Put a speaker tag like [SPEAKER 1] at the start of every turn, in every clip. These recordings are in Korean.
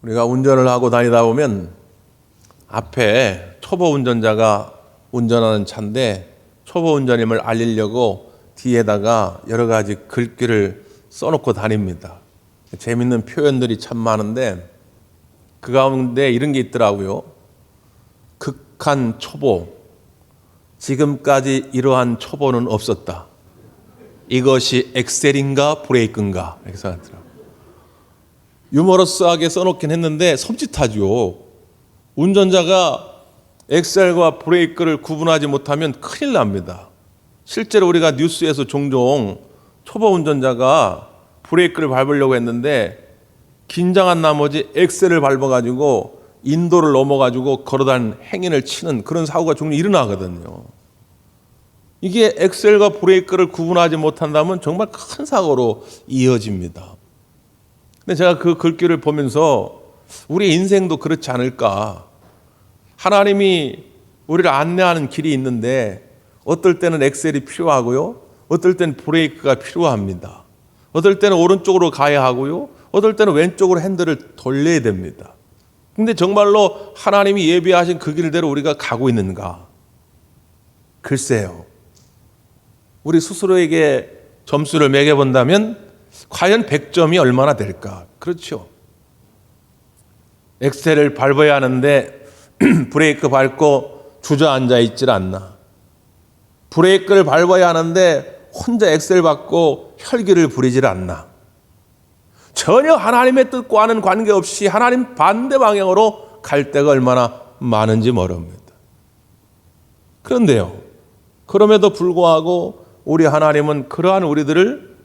[SPEAKER 1] 우리가 운전을 하고 다니다 보면 앞에 초보 운전자가 운전하는 차인데 초보 운전임을 알리려고 뒤에다가 여러 가지 글귀를 써놓고 다닙니다. 재밌는 표현들이 참 많은데 그 가운데 이런 게 있더라고요. 극한 초보, 지금까지 이러한 초보는 없었다. 이것이 엑셀인가 브레이크인가 이렇게 생각하더라고요. 유머러스하게 써놓긴 했는데 섬찟하죠. 운전자가 엑셀과 브레이크를 구분하지 못하면 큰일 납니다. 실제로 우리가 뉴스에서 종종 초보 운전자가 브레이크를 밟으려고 했는데 긴장한 나머지 엑셀을 밟아가지고 인도를 넘어가지고 걸어다니는 행인을 치는 그런 사고가 종종 일어나거든요. 이게 엑셀과 브레이크를 구분하지 못한다면 정말 큰 사고로 이어집니다. 근데 제가 그 글귀를 보면서 우리 인생도 그렇지 않을까. 하나님이 우리를 안내하는 길이 있는데 어떨 때는 엑셀이 필요하고요. 어떨 때는 브레이크가 필요합니다. 어떨 때는 오른쪽으로 가야 하고요. 어떨 때는 왼쪽으로 핸들을 돌려야 됩니다. 근데 정말로 하나님이 예비하신 그 길대로 우리가 가고 있는가? 글쎄요. 우리 스스로에게 점수를 매겨본다면 과연 100점이 얼마나 될까? 그렇죠. 엑셀을 밟아야 하는데 브레이크 밟고 주저앉아 있질 않나. 브레이크를 밟아야 하는데 혼자 엑셀 밟고 혈기를 부리질 않나. 전혀 하나님의 뜻과는 관계없이 하나님 반대 방향으로 갈 때가 얼마나 많은지 모릅니다. 그런데요, 그럼에도 불구하고 우리 하나님은 그러한 우리들을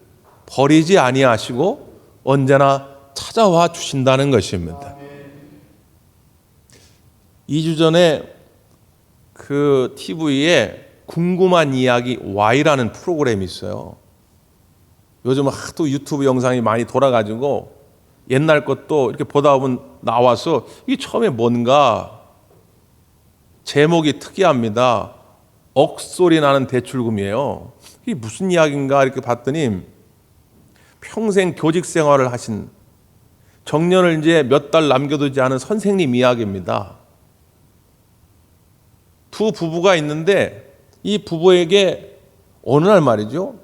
[SPEAKER 1] 버리지 아니하시고 언제나 찾아와 주신다는 것입니다. 2주 전에 그 TV에 궁금한 이야기 Y라는 프로그램이 있어요. 요즘 하도 유튜브 영상이 많이 돌아가지고 옛날 것도 이렇게 보다 보면 나와서 이게 처음에 뭔가 제목이 특이합니다. 억소리 나는 대출금이에요. 이게 무슨 이야기인가 이렇게 봤더니 평생 교직 생활을 하신 정년을 이제 몇 달 남겨두지 않은 선생님 이야기입니다. 두 부부가 있는데 이 부부에게 어느 날 말이죠.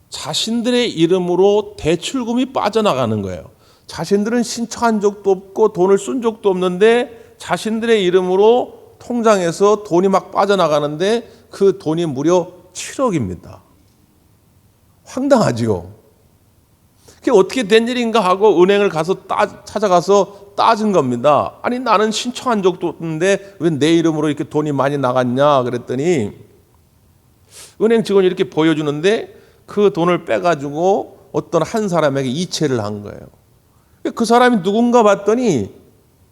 [SPEAKER 1] 자신들의 이름으로 대출금이 빠져나가는 거예요. 자신들은 신청한 적도 없고 돈을 쓴 적도 없는데 자신들의 이름으로 통장에서 돈이 막 빠져나가는데 그 돈이 무려 7억입니다. 황당하지요. 그게 어떻게 된 일인가 하고 은행을 가서 찾아가서 따진 겁니다. 아니 나는 신청한 적도 없는데 왜 내 이름으로 이렇게 돈이 많이 나갔냐 그랬더니 은행 직원이 이렇게 보여주는데 그 돈을 빼가지고 어떤 한 사람에게 이체를 한 거예요. 그 사람이 누군가 봤더니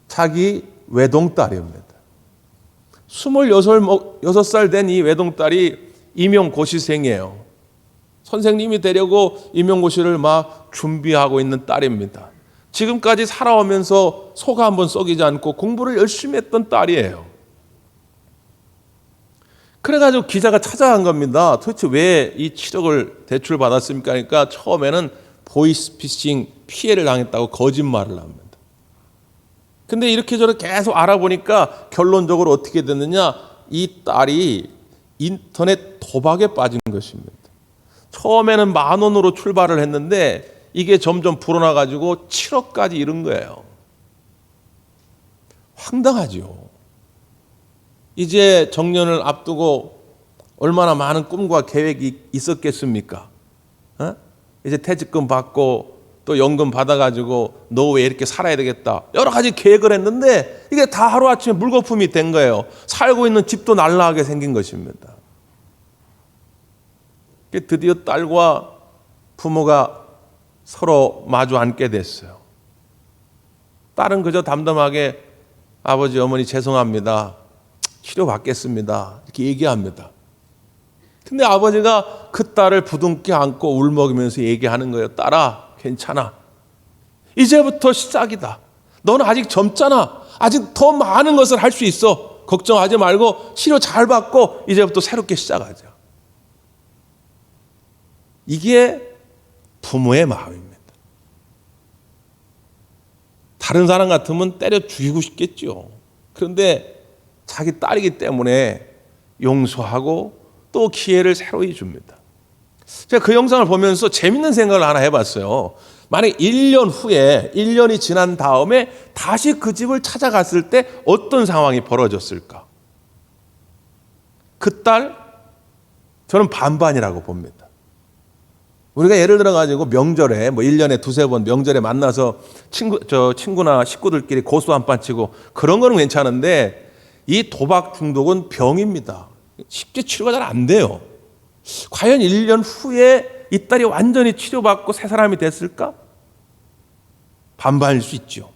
[SPEAKER 1] 자기 외동딸입니다. 26살 된 이 외동딸이 임용고시생이에요. 선생님이 되려고 임용고시를 막 준비하고 있는 딸입니다. 지금까지 살아오면서 속 한번 썩이지 않고 공부를 열심히 했던 딸이에요. 그래가지고 기자가 찾아간 겁니다. 도대체 왜 이 7억을 대출 받았습니까? 그러니까 처음에는 보이스피싱 피해를 당했다고 거짓말을 합니다. 근데 이렇게 저렇게 계속 알아보니까 결론적으로 어떻게 됐느냐? 이 딸이 인터넷 도박에 빠진 것입니다. 처음에는 10,000원으로 출발을 했는데 이게 점점 불어나가지고 7억까지 이른 거예요. 황당하죠. 이제 정년을 앞두고 얼마나 많은 꿈과 계획이 있었겠습니까? 이제 퇴직금 받고 또 연금 받아가지고 노후에 이렇게 살아야 되겠다. 여러 가지 계획을 했는데 이게 다 하루아침에 물거품이 된 거예요. 살고 있는 집도 날라가게 생긴 것입니다. 드디어 딸과 부모가 서로 마주 앉게 됐어요. 딸은 그저 담담하게 아버지 어머니 죄송합니다. 치료받겠습니다. 이렇게 얘기합니다. 근데 아버지가 그 딸을 부둥켜 안고 울먹이면서 얘기하는 거예요. 딸아, 괜찮아. 이제부터 시작이다. 너는 아직 젊잖아. 아직 더 많은 것을 할 수 있어. 걱정하지 말고 치료 잘 받고 이제부터 새롭게 시작하자. 이게 부모의 마음입니다. 다른 사람 같으면 때려 죽이고 싶겠죠. 그런데 자기 딸이기 때문에 용서하고 또 기회를 새로이 줍니다. 제가 그 영상을 보면서 재밌는 생각을 하나 해봤어요. 만약 1년 후에 1년이 지난 다음에 다시 그 집을 찾아갔을 때 어떤 상황이 벌어졌을까? 그 딸, 저는 반반이라고 봅니다. 우리가 예를 들어가지고 명절에 1년에 두세 번 명절에 만나서 친구나 식구들끼리 고수 한판 치고 그런 거는 괜찮은데 이 도박 중독은 병입니다. 쉽게 치료가 잘 안 돼요. 과연 1년 후에 이 딸이 완전히 치료받고 새 사람이 됐을까? 반반일 수 있죠.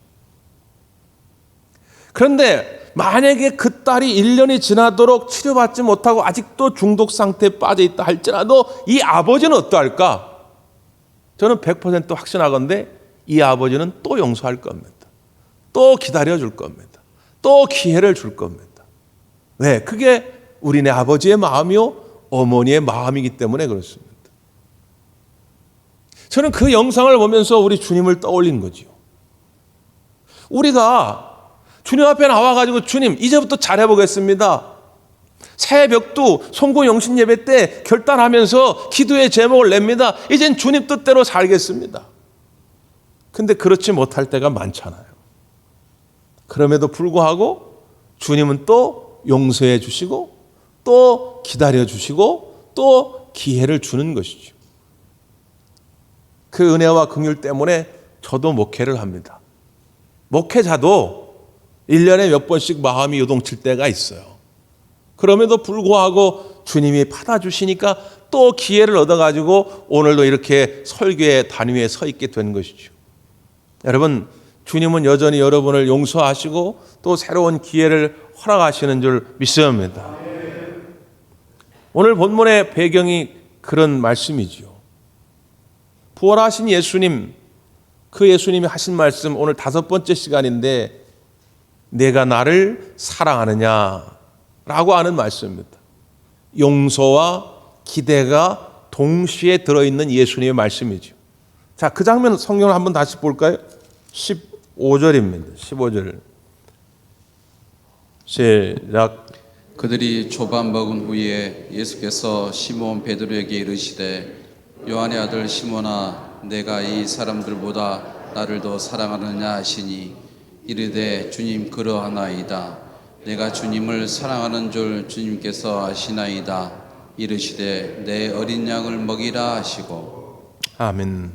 [SPEAKER 1] 그런데 만약에 그 딸이 1년이 지나도록 치료받지 못하고 아직도 중독 상태에 빠져 있다 할지라도 이 아버지는 어떠할까? 저는 100% 확신하건대 이 아버지는 또 용서할 겁니다. 또 기다려줄 겁니다. 또 기회를 줄 겁니다. 왜? 그게 우리네 아버지의 마음이요 어머니의 마음이기 때문에 그렇습니다. 저는 그 영상을 보면서 우리 주님을 떠올린 거지요. 우리가 주님 앞에 나와가지고 주님 이제부터 잘해보겠습니다. 새벽도 송구 영신 예배 때 결단하면서 기도의 제목을 냅니다. 이젠 주님 뜻대로 살겠습니다. 근데 그렇지 못할 때가 많잖아요. 그럼에도 불구하고 주님은 또 용서해 주시고 또 기다려 주시고 또 기회를 주는 것이죠. 그 은혜와 긍휼 때문에 저도 목회를 합니다. 목회자도 1년에 몇 번씩 마음이 요동칠 때가 있어요. 그럼에도 불구하고 주님이 받아주시니까 또 기회를 얻어가지고 오늘도 이렇게 설교의 단위에 서 있게 된 것이죠. 여러분, 주님은 여전히 여러분을 용서하시고 또 새로운 기회를 허락하시는 줄 믿습니다. 오늘 본문의 배경이 그런 말씀이지요. 부활하신 예수님, 그 예수님이 하신 말씀 오늘 5번째 시간인데 내가 나를 사랑하느냐라고 하는 말씀입니다. 용서와 기대가 동시에 들어있는 예수님의 말씀이죠. 자, 그 장면 성경을 한번 다시 볼까요? 15절입니다. 15절 시작.
[SPEAKER 2] 그들이 조반 먹은 후에 예수께서 시몬 베드로에게 이르시되 요한의 아들 시몬아 내가 이 사람들보다 나를 더 사랑하느냐 하시니 이르되 주님 그러하나이다. 내가 주님을 사랑하는 줄 주님께서 아시나이다. 이르시되 내 어린 양을 먹이라 하시고.
[SPEAKER 1] 아멘.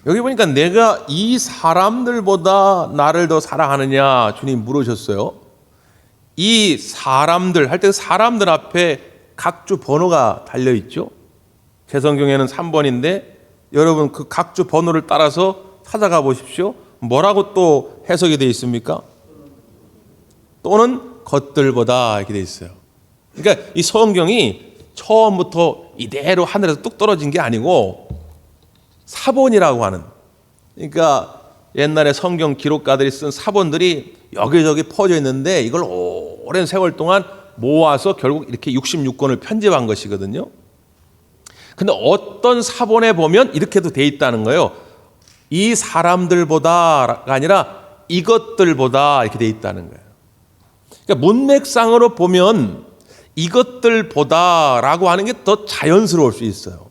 [SPEAKER 1] 여기 보니까 내가 이 사람들보다 나를 더 사랑하느냐 주님 물으셨어요. 이 사람들 할 때 사람들 앞에 각주 번호가 달려있죠. 제 성경에는 3번인데 여러분 그 각주 번호를 따라서 찾아가 보십시오. 뭐라고 또 해석이 되어 있습니까? 또는 것들보다 이렇게 되어 있어요. 그러니까 이 성경이 처음부터 이대로 하늘에서 뚝 떨어진 게 아니고 사본이라고 하는, 그러니까 옛날에 성경 기록가들이 쓴 사본들이 여기저기 퍼져 있는데 이걸 오랜 세월 동안 모아서 결국 이렇게 66권을 편집한 것이거든요. 근데 어떤 사본에 보면 이렇게도 돼 있다는 거예요. 이 사람들보다가 아니라 이것들보다 이렇게 돼 있다는 거예요. 그러니까 문맥상으로 보면 이것들보다라고 하는 게 더 자연스러울 수 있어요.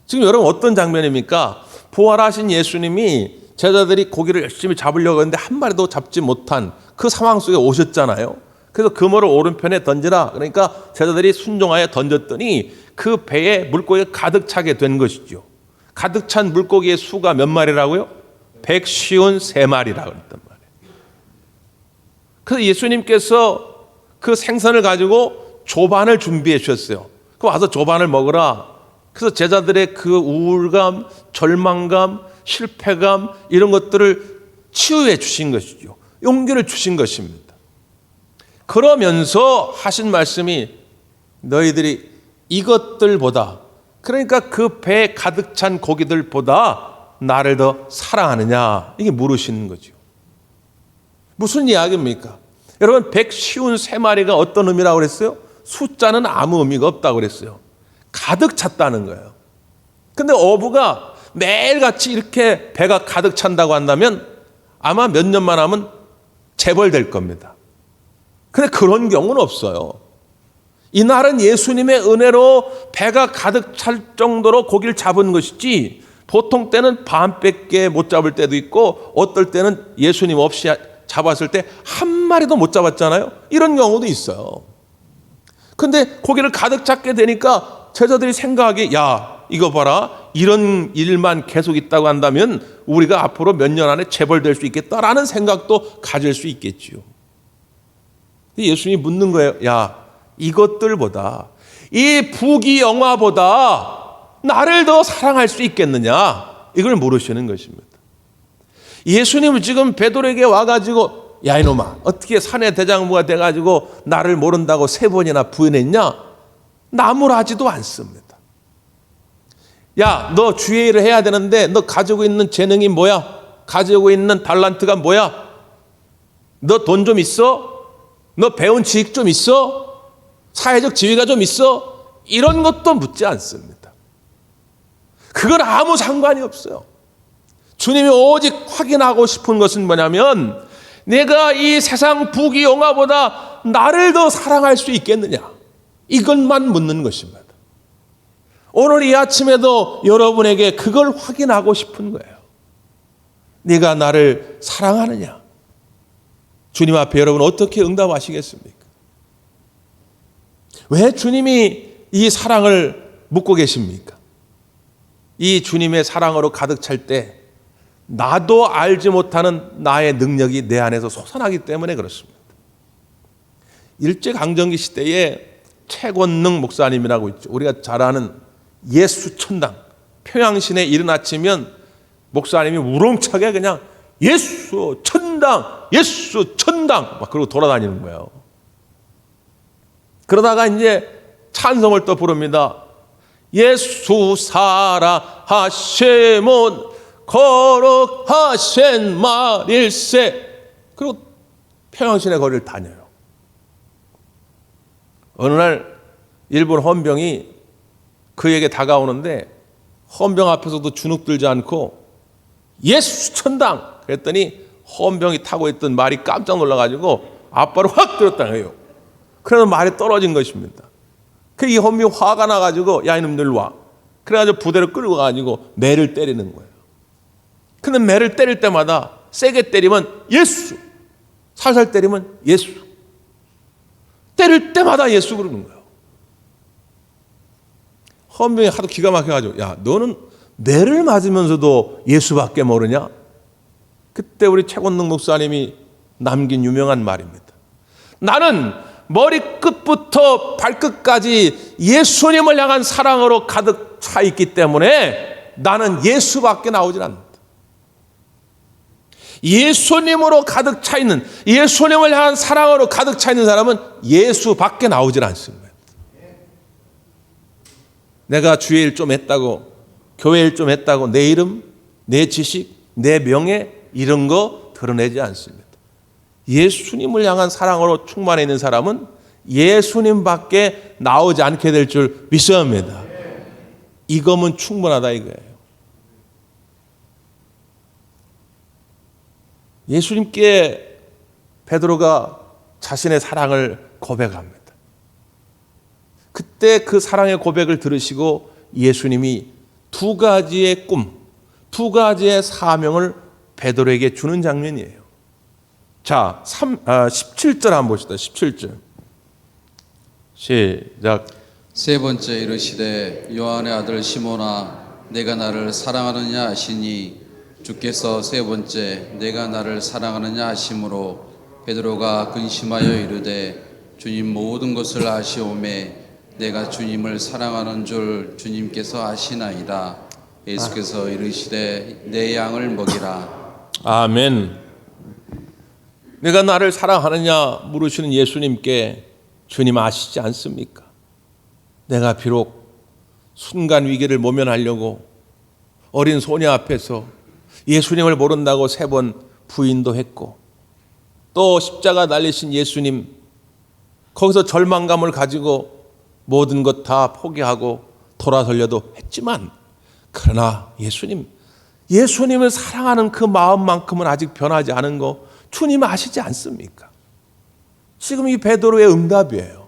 [SPEAKER 1] 지금 여러분 어떤 장면입니까? 부활하신 예수님이 제자들이 고기를 열심히 잡으려고 했는데 한 마리도 잡지 못한 그 상황 속에 오셨잖아요. 그래서 그물을 오른편에 던지라. 그러니까 제자들이 순종하여 던졌더니 그 배에 물고기가 가득 차게 된 것이죠. 가득 찬 물고기의 수가 몇 마리라고요? 153마리라고 그랬단 말이에요. 그래서 예수님께서 그 생선을 가지고 조반을 준비해 주셨어요. 그 와서 조반을 먹으라. 그래서 제자들의 그 우울감, 절망감, 실패감 이런 것들을 치유해 주신 것이죠. 용기를 주신 것입니다. 그러면서 하신 말씀이 너희들이 이것들보다, 그러니까 그 배에 가득 찬 고기들보다 나를 더 사랑하느냐 이게 물으시는 거죠. 무슨 이야기입니까? 여러분 153마리가 어떤 의미라고 그랬어요? 숫자는 아무 의미가 없다고 그랬어요. 가득 찼다는 거예요. 근데 어부가 매일같이 이렇게 배가 가득 찬다고 한다면 아마 몇 년만 하면 재벌될 겁니다. 근데 그런 경우는 없어요. 이날은 예수님의 은혜로 배가 가득 찰 정도로 고기를 잡은 것이지, 보통 때는 반밖에 못 잡을 때도 있고 어떨 때는 예수님 없이 잡았을 때 한 마리도 못 잡았잖아요. 이런 경우도 있어요. 근데 고기를 가득 잡게 되니까 제자들이 생각하기에, 야, 이거 봐라, 이런 일만 계속 있다고 한다면 우리가 앞으로 몇 년 안에 재벌될 수 있겠다라는 생각도 가질 수 있겠지요. 예수님이 묻는 거예요. 야, 이것들보다, 이 부귀영화보다 나를 더 사랑할 수 있겠느냐? 이걸 물으시는 것입니다. 예수님은 지금 베드로에게 와가지고, 야 이놈아, 어떻게 사내 대장부가 돼가지고 나를 모른다고 3번이나 부인했냐? 나무라지도 않습니다. 야, 너 주의 일을 해야 되는데 너 가지고 있는 재능이 뭐야? 가지고 있는 달란트가 뭐야? 너 돈 좀 있어? 너 배운 지식 좀 있어? 사회적 지위가 좀 있어? 이런 것도 묻지 않습니다. 그건 아무 상관이 없어요. 주님이 오직 확인하고 싶은 것은 뭐냐면, 내가 이 세상 부귀영화보다 나를 더 사랑할 수 있겠느냐, 이것만 묻는 것입니다. 오늘 이 아침에도 여러분에게 그걸 확인하고 싶은 거예요. 네가 나를 사랑하느냐? 주님 앞에 여러분 어떻게 응답하시겠습니까? 왜 주님이 이 사랑을 묻고 계십니까? 이 주님의 사랑으로 가득 찰 때 나도 알지 못하는 나의 능력이 내 안에서 솟아나기 때문에 그렇습니다. 일제강점기 시대에 최권능 목사님이라고 있죠. 우리가 잘 아는 예수 천당, 평양시내 이른 아침이면 목사님이 우렁차게 그냥 예수 천당, 예수 천당 막 그러고 돌아다니는 거예요. 그러다가 이제 찬송을 또 부릅니다. 예수 살아하시면 거룩하신 말일세. 그리고 평양시내 거리를 다녀요. 어느 날 일본 헌병이 그에게 다가오는데 헌병 앞에서도 주눅 들지 않고 예수 천당 그랬더니 헌병이 타고 있던 말이 깜짝 놀라가지고 앞발을 확 들었다는 거예요. 그래서 말이 떨어진 것입니다. 그 이 헌병이 화가 나가지고, 야 이놈들 와. 그래가지고 부대를 끌고 가가지고 매를 때리는 거예요. 근데 매를 때릴 때마다 세게 때리면 예수, 살살 때리면 예수, 때릴 때마다 예수 그러는 거예요. 헌병이 하도 기가 막혀가지고, 야 너는 매를 맞으면서도 예수밖에 모르냐? 그때 우리 최권능 목사님이 남긴 유명한 말입니다. 나는 머리끝부터 발끝까지 예수님을 향한 사랑으로 가득 차 있기 때문에 나는 예수밖에 나오질 않는다. 예수님으로 가득 차 있는, 예수님을 향한 사랑으로 가득 차 있는 사람은 예수밖에 나오질 않습니다. 내가 주의 일 좀 했다고, 교회 일 좀 했다고 내 이름, 내 지식, 내 명예 이런 거 드러내지 않습니다. 예수님을 향한 사랑으로 충만해 있는 사람은 예수님밖에 나오지 않게 될 줄 믿습니다. 이거면 충분하다 이거예요. 예수님께 베드로가 자신의 사랑을 고백합니다. 그때 그 사랑의 고백을 들으시고 예수님이 2가지의 꿈, 2가지의 사명을 베드로에게 주는 장면이에요. 자, 17절 한번 봅시다. 17절. 시작.
[SPEAKER 2] 3번째 이르시되 요한의 아들 시몬아 내가 나를 사랑하느냐 하시니 주께서 3번째 내가 나를 사랑하느냐 하심으로 베드로가 근심하여 이르되 주님 모든 것을 아시오매 내가 주님을 사랑하는 줄 주님께서 아시나이다. 예수께서 이르시되 내 양을 먹이라.
[SPEAKER 1] 아멘. 내가 나를 사랑하느냐 물으시는 예수님께 주님 아시지 않습니까? 내가 비록 순간 위기를 모면하려고 어린 소녀 앞에서 예수님을 모른다고 3번 부인도 했고, 또 십자가 달리신 예수님 거기서 절망감을 가지고 모든 것 다 포기하고 돌아서려도 했지만, 그러나 예수님을 사랑하는 그 마음만큼은 아직 변하지 않은 거 주님 아시지 않습니까? 지금 이 베드로의 응답이에요.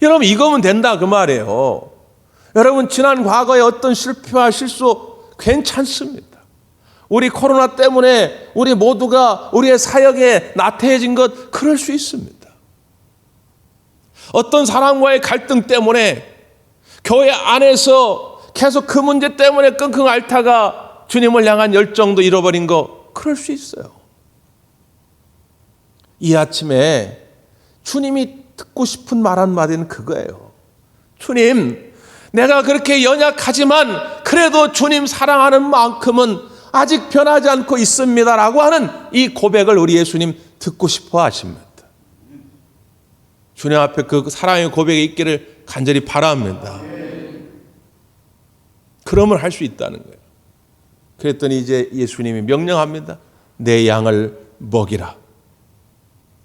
[SPEAKER 1] 여러분, 이거면 된다 그 말이에요. 여러분, 지난 과거의 어떤 실패와 실수 괜찮습니다. 우리 코로나 때문에 우리 모두가 우리의 사역에 나태해진 것 그럴 수 있습니다. 어떤 사람과의 갈등 때문에 교회 안에서 계속 그 문제 때문에 끙끙 앓다가 주님을 향한 열정도 잃어버린 거 그럴 수 있어요. 이 아침에 주님이 듣고 싶은 말 한마디는 그거예요. 주님, 내가 그렇게 연약하지만 그래도 주님 사랑하는 만큼은 아직 변하지 않고 있습니다라고 하는 이 고백을 우리 예수님 듣고 싶어 하십니다. 주님 앞에 그 사랑의 고백이 있기를 간절히 바랍니다. 그러면 할 수 있다는 거예요. 그랬더니 이제 예수님이 명령합니다. 내 양을 먹이라.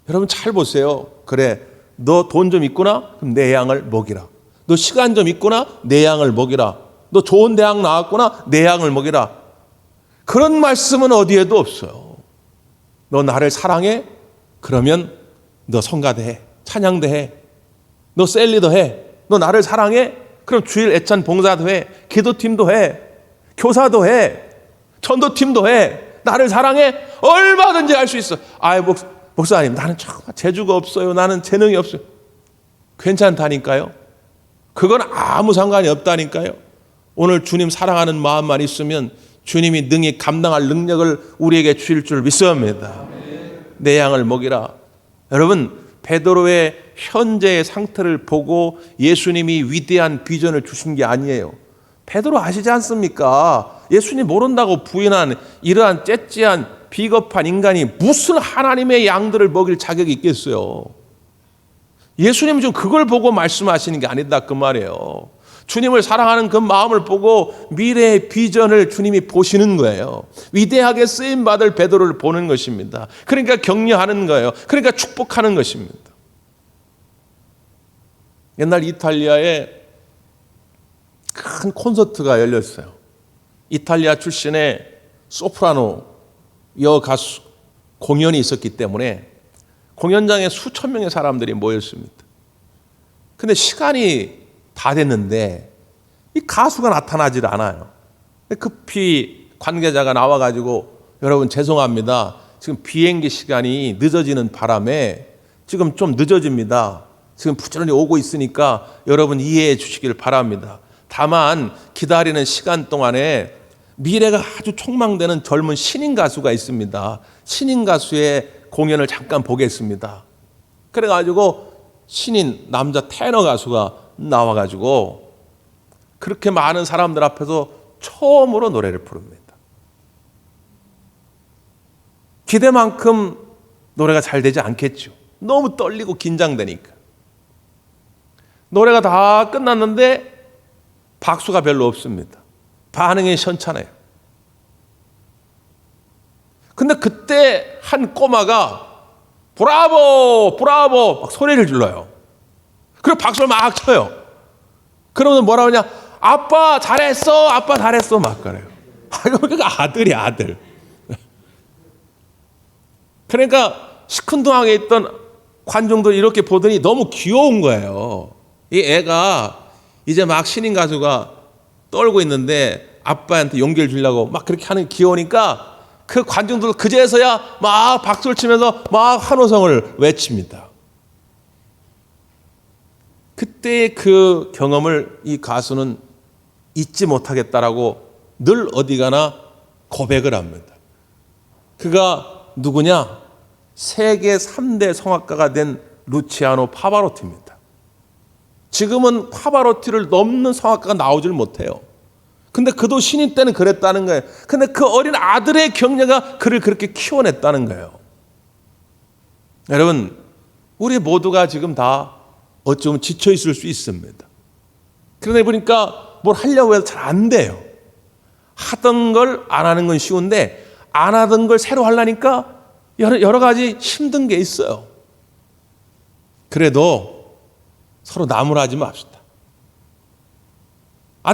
[SPEAKER 1] 여러분 잘 보세요. 그래, 너 돈 좀 있구나? 그럼 내 양을 먹이라. 너 시간 좀 있구나? 내 양을 먹이라. 너 좋은 대학 나왔구나? 내 양을 먹이라. 그런 말씀은 어디에도 없어요. 너 나를 사랑해? 그러면 너 성가대 해. 찬양대 해. 너 셀리더 해. 너 나를 사랑해? 그럼 주일 애찬 봉사도 해. 기도팀도 해. 교사도 해. 전도팀도 해. 나를 사랑해? 얼마든지 할 수 있어. 아이, 목사님, 나는 정말 재주가 없어요. 나는 재능이 없어요. 괜찮다니까요. 그건 아무 상관이 없다니까요. 오늘 주님 사랑하는 마음만 있으면 주님이 능히 감당할 능력을 우리에게 주실 줄 믿습니다. 내 양을 먹이라. 여러분, 베드로의 현재의 상태를 보고 예수님이 위대한 비전을 주신 게 아니에요. 베드로 아시지 않습니까? 예수님 모른다고 부인한 이러한 째째한 비겁한 인간이 무슨 하나님의 양들을 먹일 자격이 있겠어요? 예수님은 좀 그걸 보고 말씀하시는 게 아니다 그 말이에요. 주님을 사랑하는 그 마음을 보고 미래의 비전을 주님이 보시는 거예요. 위대하게 쓰임받을 베드로를 보는 것입니다. 그러니까 격려하는 거예요. 그러니까 축복하는 것입니다. 옛날 이탈리아에 큰 콘서트가 열렸어요. 이탈리아 출신의 소프라노 여가수 공연이 있었기 때문에 공연장에 수천 명의 사람들이 모였습니다. 근데 시간이 다 됐는데 이 가수가 나타나질 않아요. 급히 관계자가 나와가지고 여러분 죄송합니다. 지금 비행기 시간이 늦어지는 바람에 지금 좀 늦어집니다. 지금 부지런히 오고 있으니까 여러분 이해해 주시길 바랍니다. 다만 기다리는 시간 동안에 미래가 아주 촉망되는 젊은 신인 가수가 있습니다. 신인 가수의 공연을 잠깐 보겠습니다. 그래가지고 신인 남자 테너 가수가 나와가지고 그렇게 많은 사람들 앞에서 처음으로 노래를 부릅니다. 기대만큼 노래가 잘 되지 않겠죠. 너무 떨리고 긴장되니까. 노래가 다 끝났는데 박수가 별로 없습니다. 반응이 시원찮아요. 근데 그때 한 꼬마가 브라보! 브라보! 막 소리를 질러요. 그리고 박수를 막 쳐요. 그러면 뭐라 그러냐? 아빠 잘했어! 아빠 잘했어! 막 그래요. 그러니까 아들이 아들. 그러니까 시큰둥하게 있던 관중들이 이렇게 보더니 너무 귀여운 거예요. 이 애가 이제 막 신인 가수가 떨고 있는데 아빠한테 용기를 주려고 막 그렇게 하는 게 귀여우니까 그 관중들 그제서야 막 박수를 치면서 막 환호성을 외칩니다. 그때의 그 경험을 이 가수는 잊지 못하겠다라고 늘 어디 가나 고백을 합니다. 그가 누구냐? 세계 3대 성악가가 된 루치아노 파바로티입니다. 지금은 파바로티를 넘는 성악가가 나오질 못해요. 근데 그도 신인 때는 그랬다는 거예요. 근데 그 어린 아들의 격려가 그를 그렇게 키워냈다는 거예요. 여러분, 우리 모두가 지금 다 어쩌면 지쳐 있을 수 있습니다. 그러다 보니까 뭘 하려고 해도 잘 안 돼요. 하던 걸 안 하는 건 쉬운데 안 하던 걸 새로 하려니까 여러 가지 힘든 게 있어요. 그래도 서로 나무라지 맙시다.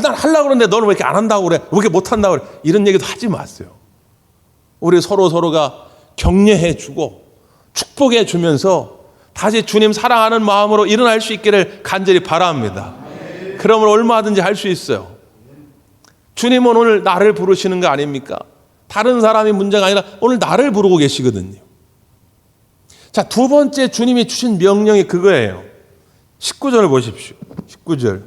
[SPEAKER 1] 난 하려고 그러는데 너는 왜 이렇게 안 한다고 그래? 왜 이렇게 못 한다고 그래? 이런 얘기도 하지 마세요. 우리 서로가 격려해 주고 축복해 주면서 다시 주님 사랑하는 마음으로 일어날 수 있기를 간절히 바랍니다. 그러면 얼마든지 할 수 있어요. 주님은 오늘 나를 부르시는 거 아닙니까? 다른 사람이 문제가 아니라 오늘 나를 부르고 계시거든요. 자, 두 번째 주님이 주신 명령이 그거예요. 19절을 보십시오. 19절.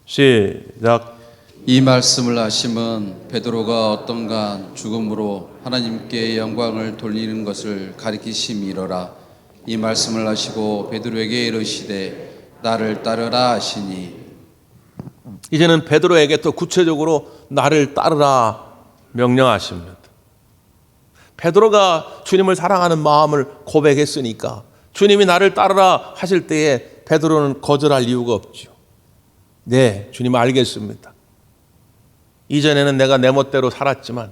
[SPEAKER 1] 시작.
[SPEAKER 2] 이 말씀을 하심은 베드로가 어떤가 죽음으로 하나님께 영광을 돌리는 것을 가리키심이로라. 이 말씀을 하시고 베드로에게 이르시되 나를 따르라 하시니.
[SPEAKER 1] 이제는 베드로에게 또 구체적으로 나를 따르라 명령하십니다. 베드로가 주님을 사랑하는 마음을 고백했으니까 주님이 나를 따르라 하실 때에 베드로는 거절할 이유가 없죠. 네, 주님 알겠습니다. 이전에는 내가 내 멋대로 살았지만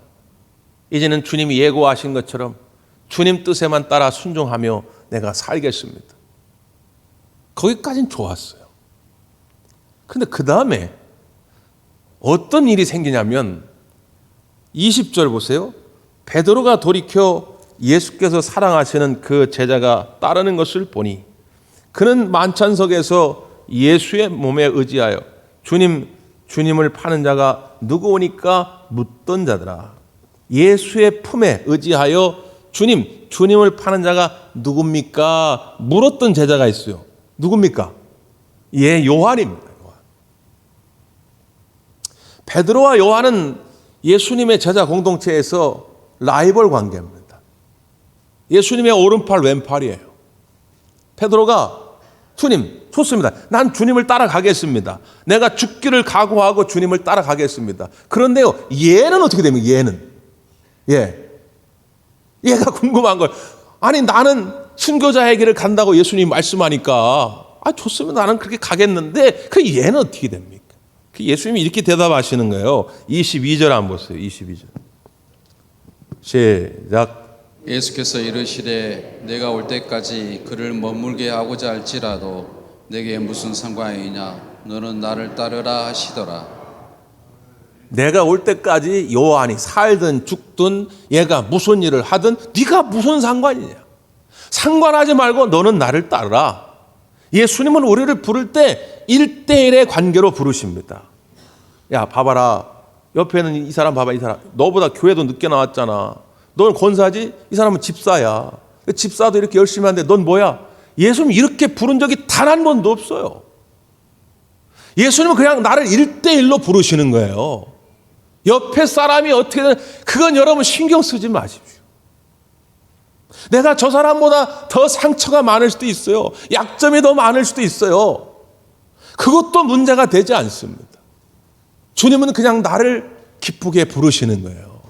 [SPEAKER 1] 이제는 주님이 예고하신 것처럼 주님 뜻에만 따라 순종하며 내가 살겠습니다. 거기까지는 좋았어요. 근데 그 다음에 어떤 일이 생기냐면 20절 보세요. 베드로가 돌이켜 예수께서 사랑하시는 그 제자가 따르는 것을 보니 그는 만찬석에서 예수의 몸에 의지하여 주님을 파는 자가 누구오니까 묻던 자더라. 예수의 품에 의지하여 주님을 파는 자가 누굽니까? 물었던 제자가 있어요. 누굽니까? 요한입니다. 요한. 베드로와 요한은 예수님의 제자 공동체에서 라이벌 관계입니다. 예수님의 오른팔 왼팔이에요. 베드로가 주님 좋습니다. 난 주님을 따라가겠습니다. 내가 죽기를 각오하고 주님을 따라가겠습니다. 그런데요, 얘는 어떻게 됩니까? 얘가 궁금한 걸, 아니 나는 순교자의 길을 간다고 예수님이 말씀하니까 좋습니다. 나는 그렇게 가겠는데 그 얘는 어떻게 됩니까? 그 예수님이 이렇게 대답하시는 거예요. 22절 한번 보세요. 22절. 시작.
[SPEAKER 2] 예수께서 이르시되 내가 올 때까지 그를 머물게 하고자 할지라도 내게 무슨 상관이냐? 너는 나를 따르라 하시더라.
[SPEAKER 1] 내가 올 때까지 요한이 살든 죽든 얘가 무슨 일을 하든 네가 무슨 상관이냐? 상관하지 말고 너는 나를 따르라. 예수님은 우리를 부를 때 1대1의 관계로 부르십니다. 야, 봐봐라. 옆에는 이 사람 봐봐. 이 사람 너보다 교회도 늦게 나왔잖아. 넌 권사지? 이 사람은 집사야. 집사도 이렇게 열심히 하는데 넌 뭐야? 예수님 이렇게 부른 적이 단 한 번도 없어요. 예수님은 그냥 나를 1대1로 부르시는 거예요. 옆에 사람이 어떻게든 그건 여러분 신경 쓰지 마십시오. 내가 저 사람보다 더 상처가 많을 수도 있어요. 약점이 더 많을 수도 있어요. 그것도 문제가 되지 않습니다. 주님은 그냥 나를 기쁘게 부르시는 거예요.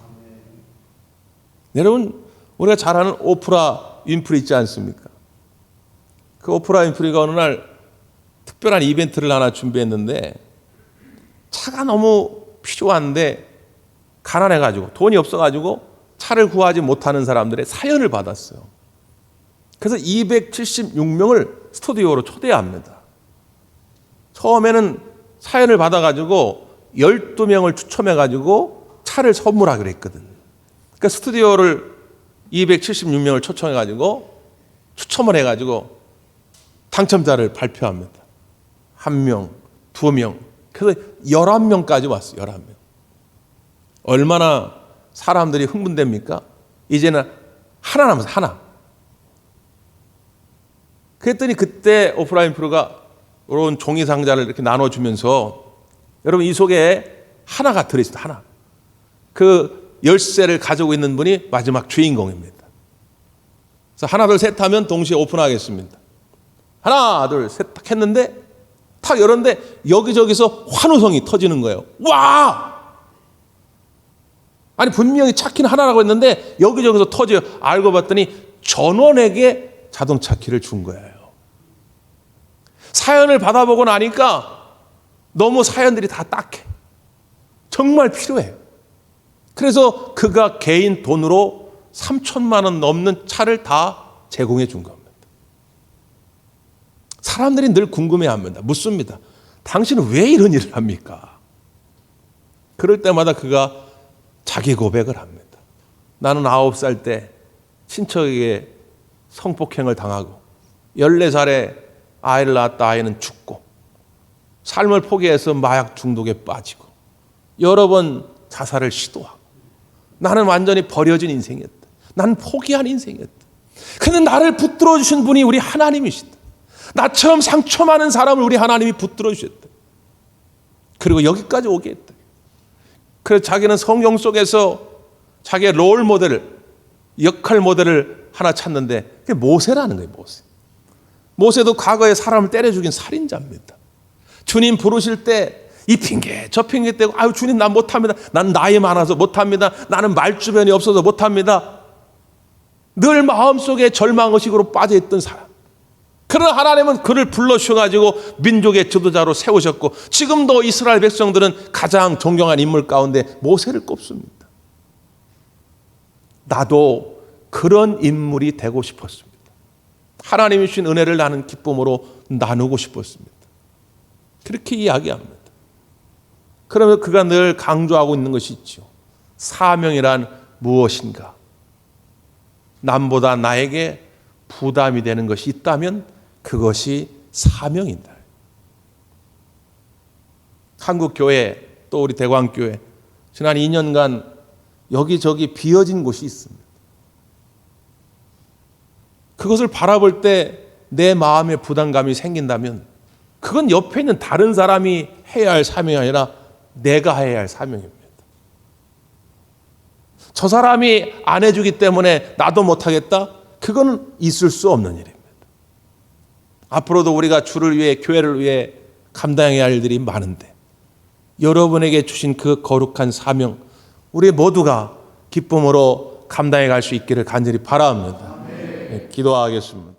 [SPEAKER 1] 여러분, 우리가 잘 아는 오프라 윈프리 있지 않습니까? 그 오프라 윈프리가 어느 날 특별한 이벤트를 하나 준비했는데 차가 너무 필요한데 가난해가지고 돈이 없어가지고 차를 구하지 못하는 사람들의 사연을 받았어요. 그래서 276명을 스튜디오로 초대합니다. 처음에는 사연을 받아가지고 12명을 추첨해가지고 차를 선물하기로 했거든요. 그러니까 스튜디오를 276명을 초청해가지고 추첨을 해가지고 당첨자를 발표합니다. 1명, 2명, 그래서 11명까지 왔어요. 11명. 얼마나 사람들이 흥분됩니까? 이제는 하나 남았어요. 하나. 그랬더니 그때 오프라인 프로가 이런 종이 상자를 이렇게 나눠주면서 여러분 이 속에 하나가 들어있습니다. 하나. 그 열쇠를 가지고 있는 분이 마지막 주인공입니다. 그래서 하나 둘 셋 하면 동시에 오픈하겠습니다. 하나 둘 셋 딱 했는데 탁 열었는데 여기저기서 환호성이 터지는 거예요. 와! 아니 분명히 차키는 하나라고 했는데 여기저기서 터져요. 알고 봤더니 전원에게 자동차 키를 준 거예요. 사연을 받아보고 나니까 너무 사연들이 다 딱해. 정말 필요해요. 그래서 그가 개인 돈으로 3천만 원 넘는 차를 다 제공해 준 겁니다. 사람들이 늘 궁금해합니다. 묻습니다. 당신은 왜 이런 일을 합니까? 그럴 때마다 그가 자기 고백을 합니다. 나는 9살 때 친척에게 성폭행을 당하고 14살에 아이를 낳았다 아이는 죽고 삶을 포기해서 마약 중독에 빠지고 여러 번 자살을 시도하고 나는 완전히 버려진 인생이었다. 나는 포기한 인생이었다. 근데 나를 붙들어 주신 분이 우리 하나님이시다. 나처럼 상처 많은 사람을 우리 하나님이 붙들어 주셨다. 그리고 여기까지 오게 했다. 그래서 자기는 성경 속에서 자기의 롤 모델을, 역할 모델을 하나 찾는데 그게 모세라는 거예요. 모세도 과거에 사람을 때려 죽인 살인자입니다. 주님 부르실 때 이 핑계 저 핑계 떼고 아유 주님 난 못합니다. 난 나이 많아서 못합니다. 나는 말주변이 없어서 못합니다. 늘 마음속에 절망의식으로 빠져있던 사람. 그러나 하나님은 그를 불러주셔가지고 민족의 지도자로 세우셨고 지금도 이스라엘 백성들은 가장 존경한 인물 가운데 모세를 꼽습니다. 나도 그런 인물이 되고 싶었습니다. 하나님이 주신 은혜를 나는 기쁨으로 나누고 싶었습니다. 그렇게 이야기합니다. 그러면 그가 늘 강조하고 있는 것이 있죠. 사명이란 무엇인가? 남보다 나에게 부담이 되는 것이 있다면 그것이 사명이다. 한국교회 또 우리 대광교회 지난 2년간 여기저기 비어진 곳이 있습니다. 그것을 바라볼 때 내 마음에 부담감이 생긴다면 그건 옆에 있는 다른 사람이 해야 할 사명이 아니라 내가 해야 할 사명입니다. 저 사람이 안 해주기 때문에 나도 못하겠다? 그건 있을 수 없는 일입니다. 앞으로도 우리가 주를 위해 교회를 위해 감당해야 할 일들이 많은데 여러분에게 주신 그 거룩한 사명 우리 모두가 기쁨으로 감당해 갈 수 있기를 간절히 바라옵니다. 네, 기도하겠습니다.